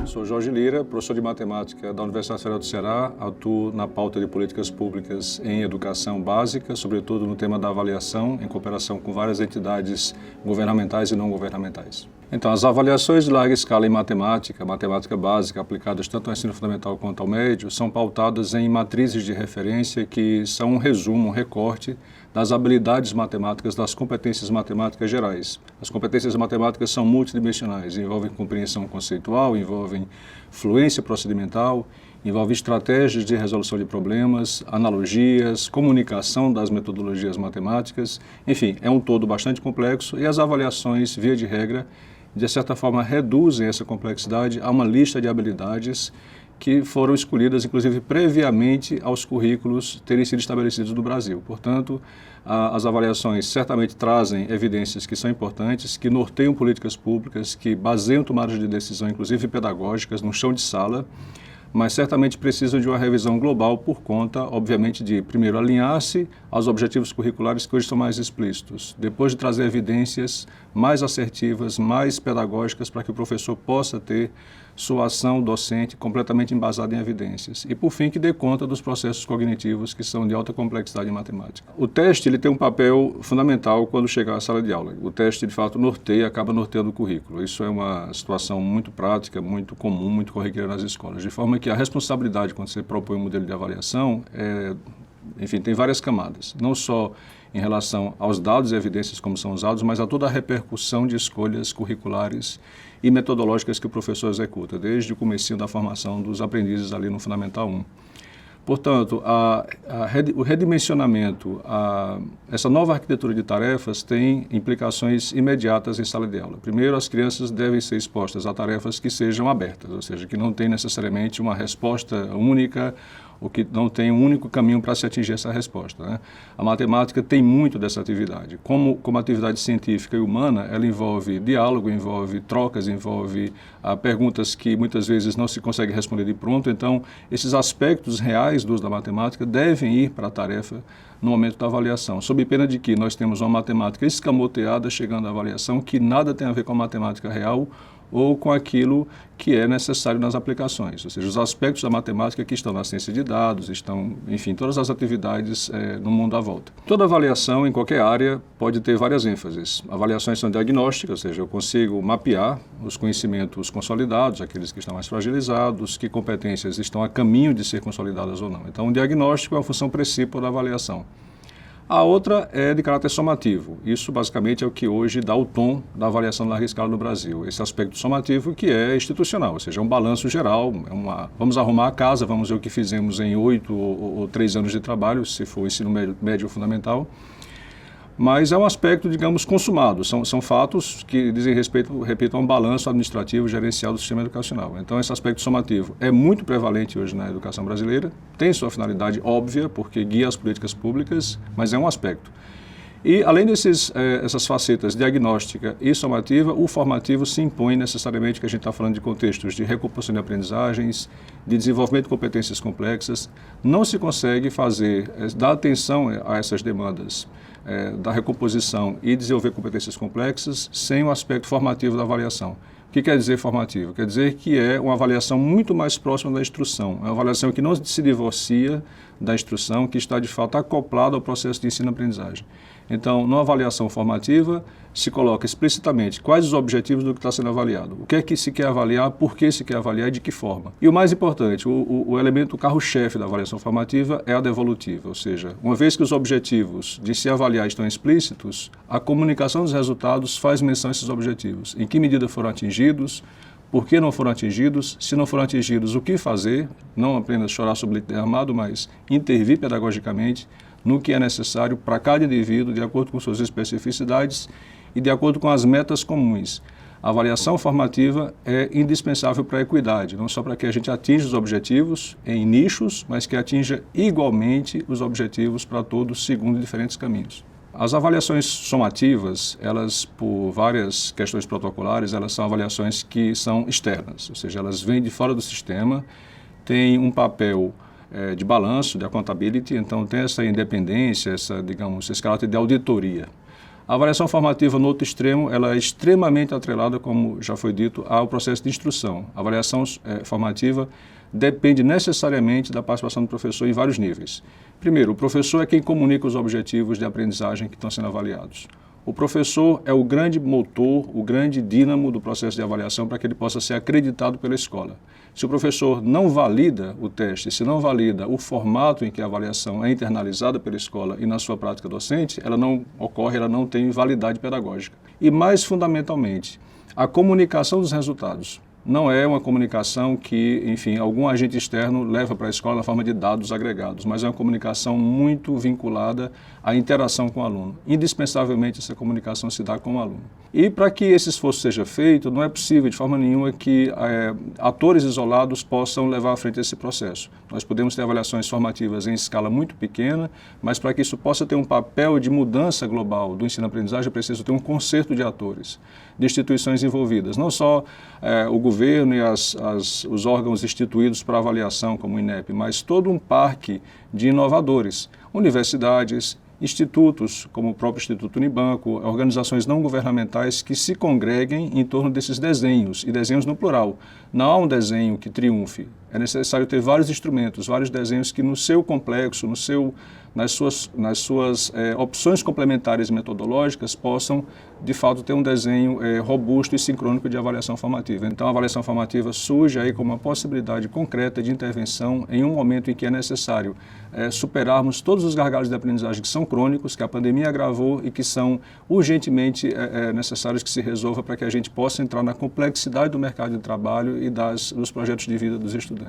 Sou Jorge Lira, professor de matemática da Universidade Federal do Ceará, atuo na pauta de políticas públicas em educação básica, sobretudo no tema da avaliação, em cooperação com várias entidades governamentais e não governamentais. Então, as avaliações de larga escala em matemática, matemática básica, aplicadas tanto ao ensino fundamental quanto ao médio, são pautadas em matrizes de referência que são um resumo, um recorte das habilidades matemáticas, das competências matemáticas gerais. As competências matemáticas são multidimensionais, envolvem compreensão conceitual, envolvem fluência procedimental, envolvem estratégias de resolução de problemas, analogias, comunicação das metodologias matemáticas, enfim, é um todo bastante complexo e as avaliações, via de regra, de certa forma reduzem essa complexidade a uma lista de habilidades que foram escolhidas, inclusive, previamente aos currículos terem sido estabelecidos no Brasil. Portanto, as avaliações certamente trazem evidências que são importantes, que norteiam políticas públicas, que baseiam tomadas de decisão, inclusive pedagógicas, no chão de sala, mas certamente precisam de uma revisão global por conta, obviamente, de, primeiro, alinhar-se aos objetivos curriculares que hoje são mais explícitos, depois de trazer evidências mais assertivas, mais pedagógicas, para que o professor possa ter sua ação docente completamente embasada em evidências. E, por fim, que dê conta dos processos cognitivos que são de alta complexidade em matemática. O teste ele tem um papel fundamental quando chegar à sala de aula. O teste, de fato, norteia, acaba norteando o currículo. Isso é uma situação muito prática, muito comum, muito corriqueira nas escolas. De forma que a responsabilidade, quando você propõe um modelo de avaliação, enfim, tem várias camadas. Não só em relação aos dados e evidências como são usados, mas a toda a repercussão de escolhas curriculares e metodológicas que o professor executa, desde o comecinho da formação dos aprendizes ali no Fundamental 1. Portanto, o redimensionamento, essa nova arquitetura de tarefas tem implicações imediatas em sala de aula. Primeiro, as crianças devem ser expostas a tarefas que sejam abertas, ou seja, que não tem necessariamente uma resposta única ou que não tem um único caminho para se atingir essa resposta, né? A matemática tem muito dessa atividade. Como atividade científica e humana, ela envolve diálogo, envolve trocas, envolve perguntas que muitas vezes não se consegue responder de pronto. Então, esses aspectos reais do uso da matemática devem ir para a tarefa no momento da avaliação, sob pena de que nós temos uma matemática escamoteada chegando à avaliação que nada tem a ver com a matemática real ou com aquilo que é necessário nas aplicações, ou seja, os aspectos da matemática que estão na ciência de dados, estão, enfim, todas as atividades no mundo à volta. Toda avaliação em qualquer área pode ter várias ênfases. Avaliações são diagnósticas, ou seja, eu consigo mapear os conhecimentos consolidados, aqueles que estão mais fragilizados, que competências estão a caminho de ser consolidadas ou não. Então, o diagnóstico é uma função principal da avaliação. A outra é de caráter somativo. Isso, basicamente, é o que hoje dá o tom da avaliação de larga escala no Brasil. Esse aspecto somativo que é institucional, ou seja, é um balanço geral, vamos arrumar a casa, vamos ver o que fizemos em 8 ou 3 anos de trabalho, se for ensino médio ou fundamental. Mas é um aspecto, digamos, consumado. São fatos que dizem respeito, repito, a um balanço administrativo gerencial do sistema educacional. Então, esse aspecto somativo é muito prevalente hoje na educação brasileira, tem sua finalidade óbvia, porque guia as políticas públicas, mas é um aspecto. E, além essas facetas diagnóstica e somativa, o formativo se impõe necessariamente, que a gente está falando de contextos de recomposição de aprendizagens, de desenvolvimento de competências complexas. Não se consegue dar atenção a essas demandas da recomposição e desenvolver competências complexas sem o aspecto formativo da avaliação. O que quer dizer formativo? Quer dizer que é uma avaliação muito mais próxima da instrução. É uma avaliação que não se divorcia da instrução, que está, de fato, acoplada ao processo de ensino-aprendizagem. Então, numa avaliação formativa, se coloca explicitamente quais os objetivos do que está sendo avaliado, o que é que se quer avaliar, por que se quer avaliar e de que forma. E o mais importante, o elemento carro-chefe da avaliação formativa é a devolutiva, ou seja, uma vez que os objetivos de se avaliar estão explícitos, a comunicação dos resultados faz menção a esses objetivos, em que medida foram atingidos, por que não foram atingidos, se não foram atingidos, o que fazer, não apenas chorar sobre leite derramado, mas intervir pedagogicamente no que é necessário para cada indivíduo, de acordo com suas especificidades e de acordo com as metas comuns. A avaliação formativa é indispensável para a equidade, não só para que a gente atinja os objetivos em nichos, mas que atinja igualmente os objetivos para todos segundo diferentes caminhos. As avaliações somativas, elas, por várias questões protocolares, elas são avaliações que são externas, ou seja, elas vêm de fora do sistema, têm um papel de balanço, de accountability, então tem essa independência, digamos, esse caráter de auditoria. A avaliação formativa, no outro extremo, ela é extremamente atrelada, como já foi dito, ao processo de instrução. A avaliação formativa depende necessariamente da participação do professor em vários níveis. Primeiro, o professor é quem comunica os objetivos de aprendizagem que estão sendo avaliados. O professor é o grande motor, o grande dínamo do processo de avaliação para que ele possa ser acreditado pela escola. Se o professor não valida o teste, se não valida o formato em que a avaliação é internalizada pela escola e na sua prática docente, ela não ocorre, ela não tem validade pedagógica. E mais fundamentalmente, a comunicação dos resultados não é uma comunicação que, enfim, algum agente externo leva para a escola na forma de dados agregados, mas é uma comunicação muito vinculada à interação com o aluno. Indispensavelmente essa comunicação se dá com o aluno. E para que esse esforço seja feito, não é possível de forma nenhuma que atores isolados possam levar à frente esse processo. Nós podemos ter avaliações formativas em escala muito pequena, mas para que isso possa ter um papel de mudança global do ensino-aprendizagem, é preciso ter um concerto de atores, de instituições envolvidas, não só o governo e os órgãos instituídos para avaliação, como o INEP, mas todo um parque de inovadores, universidades, institutos, como o próprio Instituto Unibanco, organizações não governamentais que se congreguem em torno desses desenhos, e desenhos no plural. Não há um desenho que triunfe. É necessário ter vários instrumentos, vários desenhos que no seu complexo, nas suas opções complementares e metodológicas possam, de fato, ter um desenho robusto e sincrônico de avaliação formativa. Então, a avaliação formativa surge aí como uma possibilidade concreta de intervenção em um momento em que é necessário superarmos todos os gargalos de aprendizagem que são crônicos, que a pandemia agravou e que são urgentemente necessários que se resolva para que a gente possa entrar na complexidade do mercado de trabalho e dos projetos de vida dos estudantes.